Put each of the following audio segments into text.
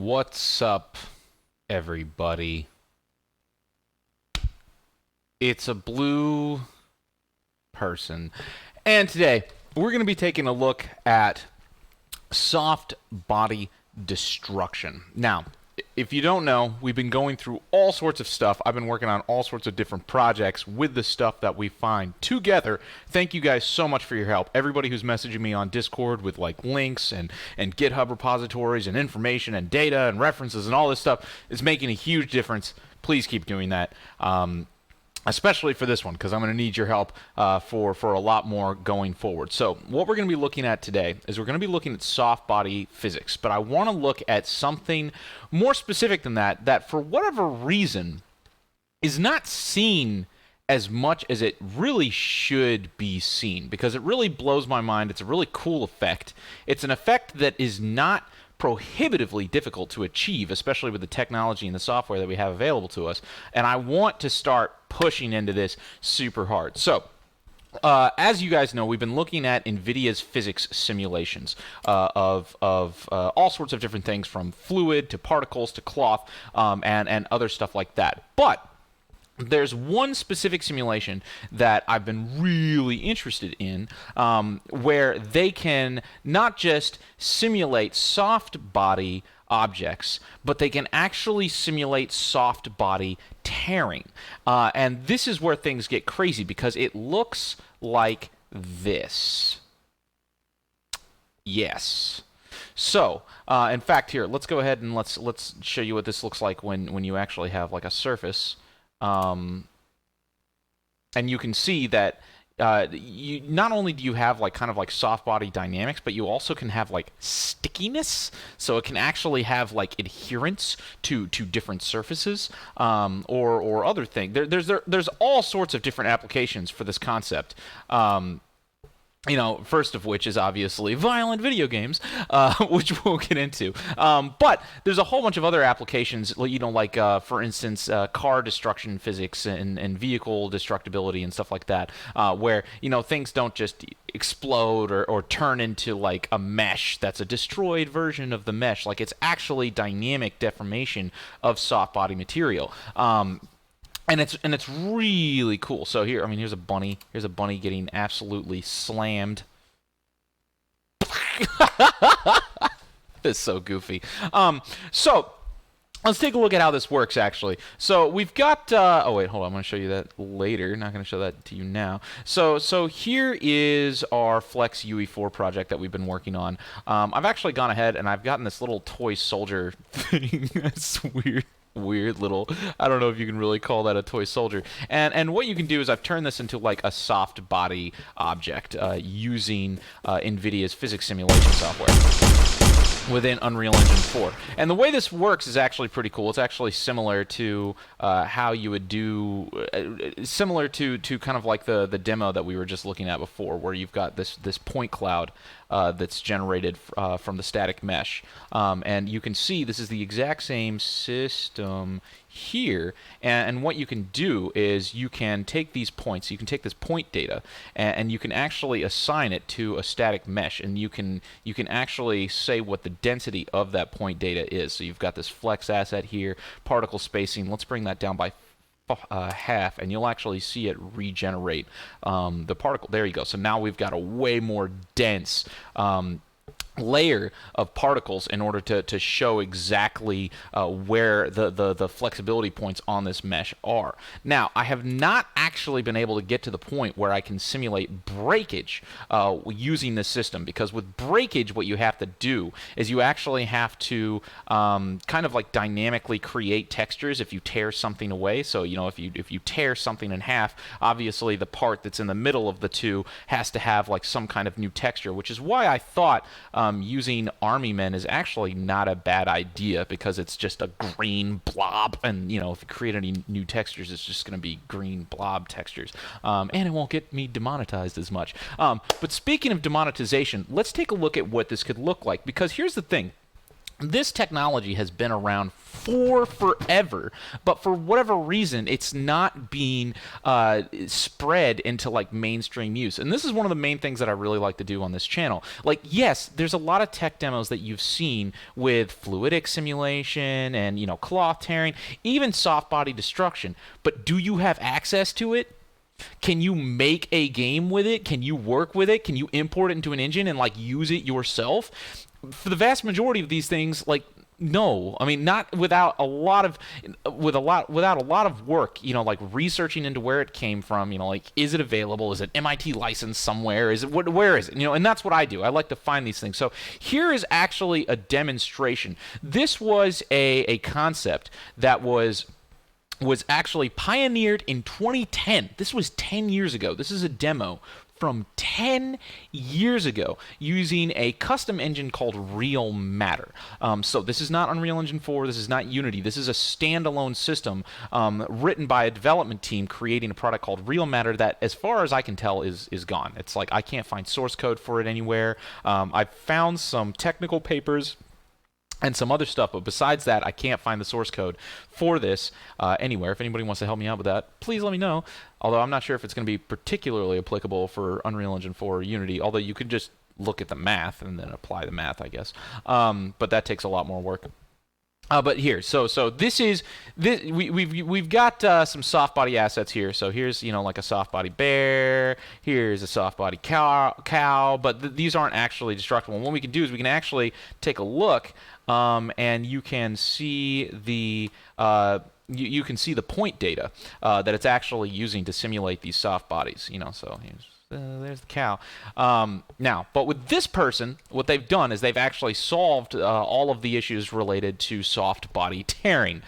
What's up, everybody? It's a blue person, and today we're going to be taking a look at soft body destruction. Now, if you don't know, we've been going through all sorts of stuff. I've been working on all sorts of different projects with the stuff that we find together. Thank you guys so much for your help. Everybody who's messaging me on Discord with like links and GitHub repositories and information and data and references and all this stuff is making a huge difference. Please keep doing that. Especially for this one, because I'm going to need your help for a lot more going forward. So what we're going to be looking at today is we're going to be looking at soft body physics, but I want to look at something more specific than that, that for whatever reason is not seen as much as it really should be seen, because it really blows my mind. It's a really cool effect. It's an effect that is not prohibitively difficult to achieve, especially with the technology and the software that we have available to us. And I want to start pushing into this super hard. So, as you guys know, we've been looking at NVIDIA's physics simulations of all sorts of different things, from fluid to particles to cloth and other stuff like that. But there's one specific simulation that I've been really interested in, where they can not just simulate soft body objects, but they can actually simulate soft body tearing. And this is where things get crazy, because it looks like this. Yes. So, in fact, here, let's go ahead and let's show you what this looks like when you actually have like a surface. And you can see that you not only do you have like kind of like soft body dynamics, but you also can have like stickiness. So it can actually have like adherence to different surfaces, or other things. There's all sorts of different applications for this concept. First of which is obviously violent video games, which we'll get into. But there's a whole bunch of other applications, like, for instance, car destruction physics and vehicle destructibility and stuff like that, where, things don't just explode or turn into, like, a mesh that's a destroyed version of the mesh. Like, it's actually dynamic deformation of soft body material. And it's really cool. So here's a bunny. Here's a bunny getting absolutely slammed. It's so goofy. So let's take a look at how this works, actually. So we've got... oh, wait, hold on. I'm going to show you that later. Not going to show that to you now. So here is our Flex UE4 project that we've been working on. I've actually gone ahead and I've gotten this little toy soldier thing. It's weird little, I don't know if you can really call that a toy soldier. And what you can do is I've turned this into like a soft body object using NVIDIA's physics simulation software within Unreal Engine 4. And the way this works is actually pretty cool. It's actually similar to how you would do, similar to kind of like the demo that we were just looking at before, where you've got this point cloud that's generated from the static mesh. And you can see this is the exact same system here, and what you can do is you can take these points, you can take this point data, and you can actually assign it to a static mesh, and you can actually say what the density of that point data is. So you've got this flex asset here, particle spacing. Let's bring that down by half, and you'll actually see it regenerate the particle. There you go. So now we've got a way more dense layer of particles in order to show exactly where the flexibility points on this mesh are. Now, I have not actually been able to get to the point where I can simulate breakage using this system, because with breakage what you have to do is you actually have to kind of like dynamically create textures if you tear something away. So if you tear something in half, obviously the part that's in the middle of the two has to have like some kind of new texture, which is why I thought using army men is actually not a bad idea, because it's just a green blob, and if you create any new textures, it's just going to be green blob textures, and it won't get me demonetized as much. But speaking of demonetization, let's take a look at what this could look like, because here's the thing. This technology has been around for forever, but for whatever reason, it's not being spread into like mainstream use. And this is one of the main things that I really like to do on this channel. Like, yes, there's a lot of tech demos that you've seen with fluidic simulation and, you know, cloth tearing, even soft body destruction. But do you have access to it? Can you make a game with it? Can you work with it? Can you import it into an engine and like use it yourself? For the vast majority of these things, like, no. I mean, not without a lot of without a lot of work, you know, like researching into where it came from, you know, like, is it available? Is it MIT licensed somewhere? Is it where is it? You know, and that's what I do. I like to find these things. So here is actually a demonstration. This was a concept that was actually pioneered in 2010. This was 10 years ago. This is a demo from 10 years ago using a custom engine called Real Matter. So this is not Unreal Engine 4, this is not Unity, this is a standalone system written by a development team creating a product called Real Matter that, as far as I can tell, is gone. It's like I can't find source code for it anywhere. I've found some technical papers and some other stuff, but besides that, I can't find the source code for this anywhere. If anybody wants to help me out with that, please let me know. Although I'm not sure if it's going to be particularly applicable for Unreal Engine 4 or Unity, although you could just look at the math and then apply the math, I guess. But that takes a lot more work. But here, so this is this we've got some soft body assets here. So here's, you know, like a soft body bear. Here's a soft body cow. But these aren't actually destructible. And what we can do is we can actually take a look, and you can see the you can see the point data that it's actually using to simulate these soft bodies. You know, so there's the cow. Now, but with this person, what they've done is they've actually solved all of the issues related to soft body tearing.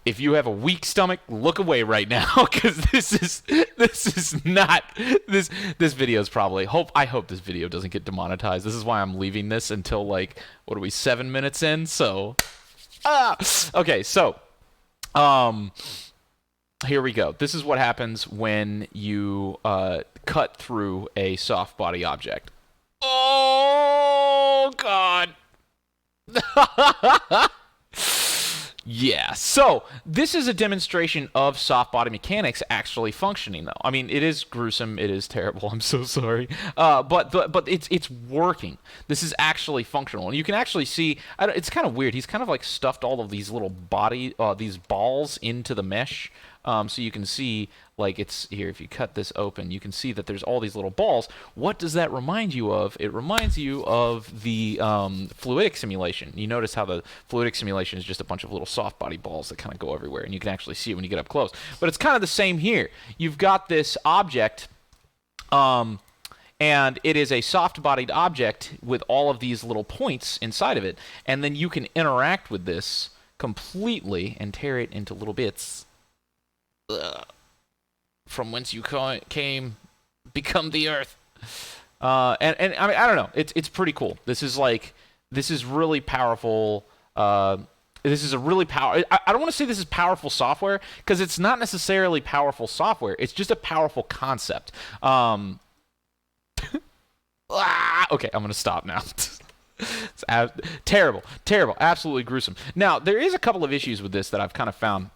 If you have a weak stomach, look away right now, because this is not this video is probably I hope this video doesn't get demonetized. This is why I'm leaving this until, like, what are we, 7 minutes in? So okay, so here we go. This is what happens when you cut through a soft body object. Oh God. Yeah, so this is a demonstration of soft body mechanics actually functioning, though. I mean, it is gruesome, it is terrible, I'm so sorry, but it's working. This is actually functional, and you can actually see, it's kind of weird, he's kind of like stuffed all of these little these balls into the mesh, so you can see, like, it's here, if you cut this open, you can see that there's all these little balls. What does that remind you of? It reminds you of the fluidic simulation. You notice how the fluidic simulation is just a bunch of little soft body balls that kind of go everywhere, and you can actually see it when you get up close. But it's kind of the same here. You've got this object, and it is a soft-bodied object with all of these little points inside of it, and then you can interact with this completely and tear it into little bits. From whence you came, become the earth. And I mean, I don't know. It's pretty cool. This is really powerful. This is a really I don't want to say this is powerful software, because it's not necessarily powerful software. It's just a powerful concept. Okay, I'm gonna stop now. It's terrible, absolutely gruesome. Now, there is a couple of issues with this that I've kind of found.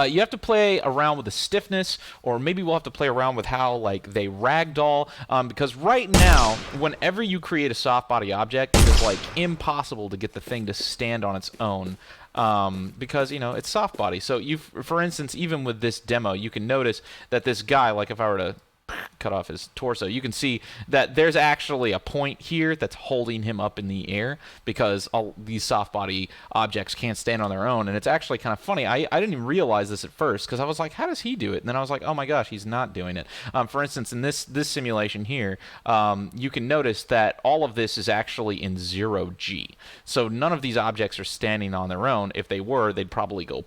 You have to play around with the stiffness, or maybe we'll have to play around with how, like, they ragdoll, because right now, whenever you create a soft body object, it's like impossible to get the thing to stand on its own, because, you know, it's soft body. So for instance, even with this demo, you can notice that this guy, like, if I were to cut off his torso, you can see that there's actually a point here that's holding him up in the air, because all these soft body objects can't stand on their own. And it's actually kind of funny. I didn't even realize this at first, because I was like, how does he do it? And then I was like, oh my gosh, he's not doing it. For instance, in this simulation here, you can notice that all of this is actually in 0G. So none of these objects are standing on their own. If they were, they'd probably go,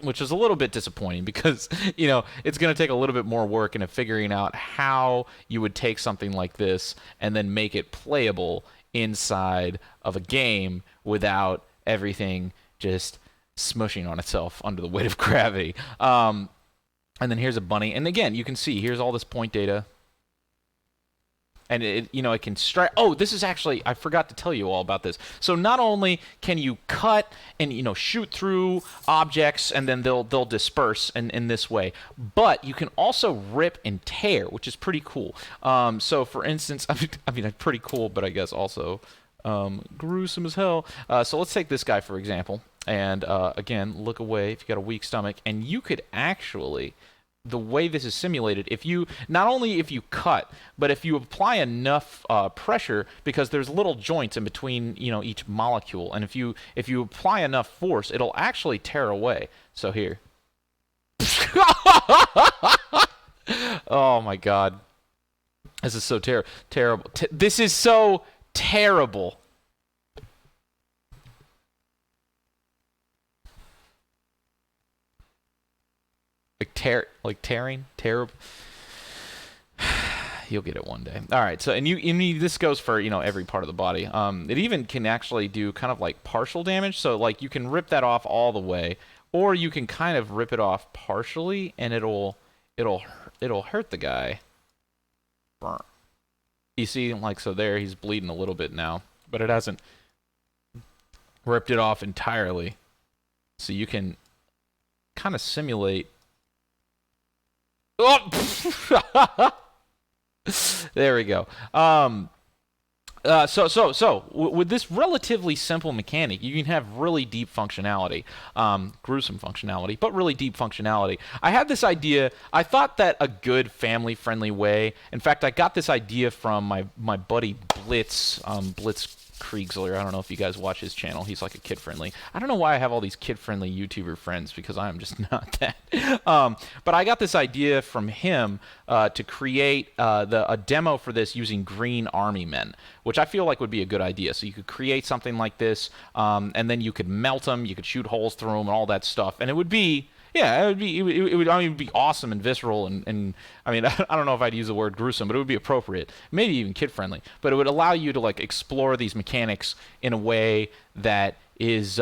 which is a little bit disappointing, because, you know, it's going to take a little bit more work into figuring out how you would take something like this and then make it playable inside of a game without everything just smushing on itself under the weight of gravity. And then here's a bunny, and again, you can see here's all this point data. and it can strike. Oh, this is actually, I forgot to tell you all about this. So not only can you cut and shoot through objects and then they'll disperse in this way, but you can also rip and tear, which is pretty cool. So for instance, I mean pretty cool, but I guess also gruesome as hell. So let's take this guy for example, and again, look away if you got a weak stomach, and you could actually, the way this is simulated, if you cut, but if you apply enough pressure, because there's little joints in between each molecule, and if you apply enough force, it'll actually tear away. So here. Oh my god, this is so terrible. This is so terrible. Tearing, terrible. You'll get it one day. All right. So, and this goes for every part of the body. It even can actually do kind of like partial damage. So like you can rip that off all the way, or you can kind of rip it off partially, and it'll hurt the guy. You see, like, so there he's bleeding a little bit now, but it hasn't ripped it off entirely. So you can kind of simulate. Oh! There we go. So with this relatively simple mechanic, you can have really deep functionality, gruesome functionality, but really deep functionality. I had this idea. I thought that a good family-friendly way. In fact, I got this idea from my buddy Blitz, Blitz Kriegler. I don't know if you guys watch his channel. He's like a kid-friendly. I don't know why I have all these kid-friendly YouTuber friends, because I am just not that. But I got this idea from him to create a demo for this using green army men, which I feel like would be a good idea. So you could create something like this, and then you could melt them, you could shoot holes through them, and all that stuff, and it would be. Yeah, it would be awesome and visceral, and I mean, I don't know if I'd use the word gruesome, but it would be appropriate, maybe even kid-friendly. But it would allow you to like explore these mechanics in a way that is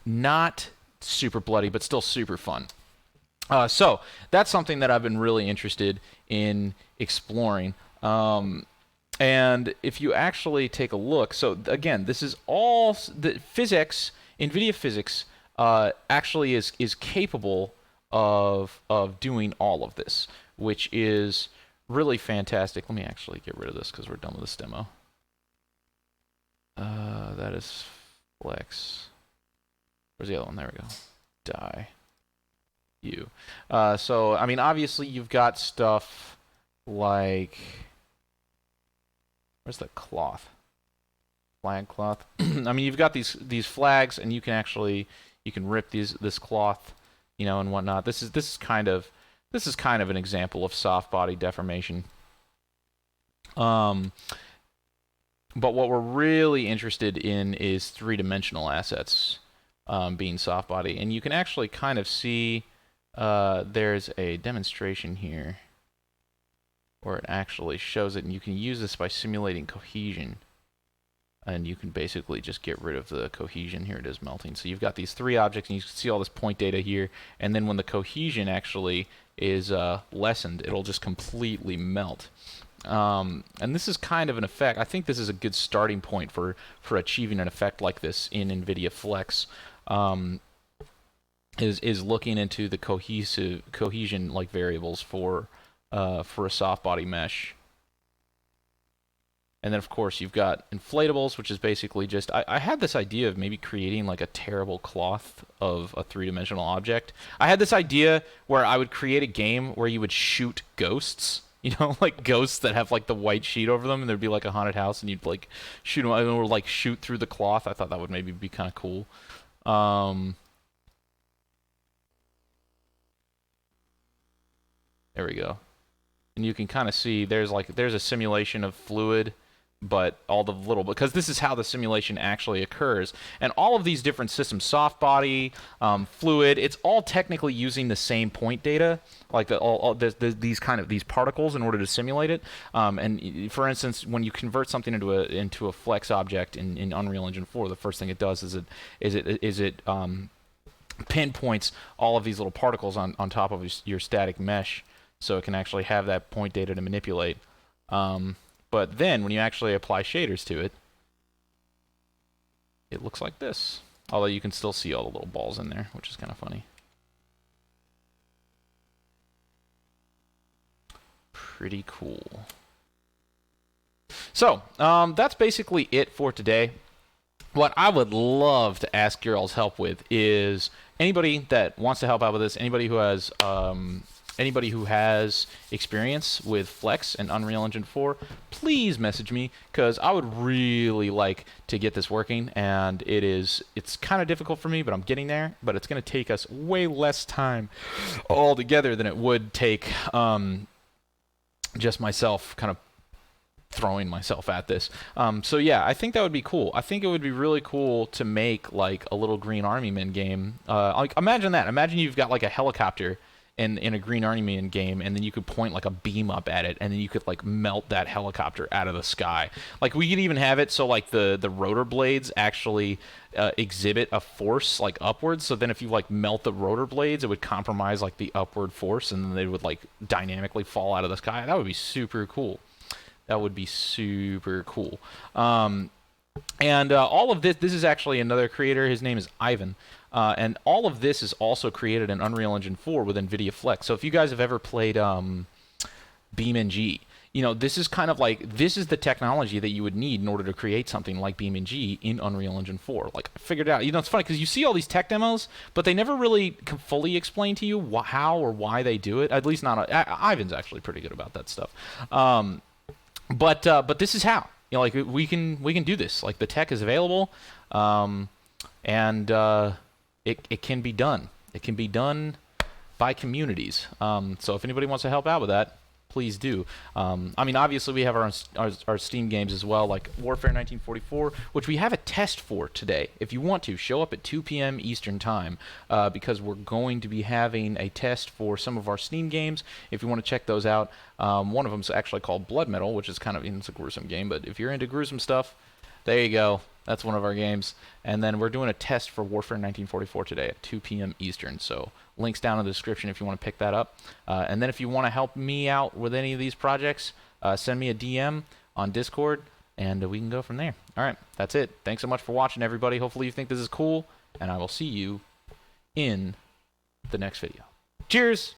not super bloody, but still super fun. So that's something that I've been really interested in exploring. And if you actually take a look, so again, this is all the physics, NVIDIA physics. Actually is capable of doing all of this, which is really fantastic. Let me actually get rid of this because we're done with this demo. That is flex. Where's the other one? There we go. Die. You. So I mean, obviously you've got stuff like, where's the cloth? Flag cloth. I mean, you've got these flags, and you can actually. You can rip this cloth, and whatnot. This is kind of an example of soft body deformation. But what we're really interested in is three-dimensional assets being soft body, and you can actually kind of see there's a demonstration here where it actually shows it, and you can use this by simulating cohesion. And you can basically just get rid of the cohesion. Here it is melting. So you've got these three objects, and you can see all this point data here. And then when the cohesion actually is lessened, it'll just completely melt. And this is kind of an effect. I think this is a good starting point for achieving an effect like this in NVIDIA Flex. Is looking into the cohesion like variables for a soft body mesh. And then, of course, you've got inflatables, which is basically just... I had this idea of maybe creating, like, a terrible cloth of a three-dimensional object. I had this idea where I would create a game where you would shoot ghosts. Like ghosts that have, like, the white sheet over them, and there'd be, like, a haunted house, and you'd, like, shoot them, or, like, shoot through the cloth. I thought that would maybe be kind of cool. There we go. And you can kind of see there's a simulation of fluid, but all the little, because this is how the simulation actually occurs. And all of these different systems, soft body, fluid, it's all technically using the same point data, like these particles in order to simulate it. And for instance, when you convert something into a flex object in Unreal Engine 4, the first thing it does is it pinpoints all of these little particles on top of your static mesh, so it can actually have that point data to manipulate. But then when you actually apply shaders to it, it looks like this. Although you can still see all the little balls in there, which is kind of funny. Pretty cool. So, that's basically it for today. What I would love to ask your all's help with is anybody that wants to help out with this, anybody who has experience with Flex and Unreal Engine 4, please message me, because I would really like to get this working, and it's kind of difficult for me, but I'm getting there. But it's going to take us way less time altogether than it would take just myself kind of throwing myself at this. So yeah, I think that would be cool. I think it would be really cool to make like a little Green Army Men game. Like imagine that. Imagine you've got like a helicopter in a Green Army Man game, and then you could point like a beam up at it, and then you could like melt that helicopter out of the sky. Like we could even have it so like the rotor blades actually exhibit a force like upwards. So then if you like melt the rotor blades, it would compromise like the upward force, and then they would like dynamically fall out of the sky. That would be super cool. That would be super cool. And all of this is actually another creator. His name is Ivan. And all of this is also created in Unreal Engine 4 with NVIDIA Flex. So if you guys have ever played BeamNG, you know, this is kind of like, this is the technology that you would need in order to create something like BeamNG in Unreal Engine 4. Like, I figured out, you know, it's funny because you see all these tech demos, but they never really can fully explain to you how or why they do it. At least not, Ivan's actually pretty good about that stuff. But this is how, you know, like we can do this. Like the tech is available, and it can be done. It can be done by communities. So if anybody wants to help out with that, please do. I mean, obviously we have our Steam games as well, like Warfare 1944, which we have a test for today. If you want to, show up at 2 p.m. Eastern Time, because we're going to be having a test for some of our Steam games. If you want to check those out, one of them is actually called Blood Metal, which is kind of, it's a gruesome game, but if you're into gruesome stuff, there you go. That's one of our games. And then we're doing a test for Warfare 1944 today at 2 p.m. Eastern. So links down in the description if you want to pick that up. And then if you want to help me out with any of these projects, send me a DM on Discord, and we can go from there. All right, that's it. Thanks so much for watching, everybody. Hopefully you think this is cool, and I will see you in the next video. Cheers!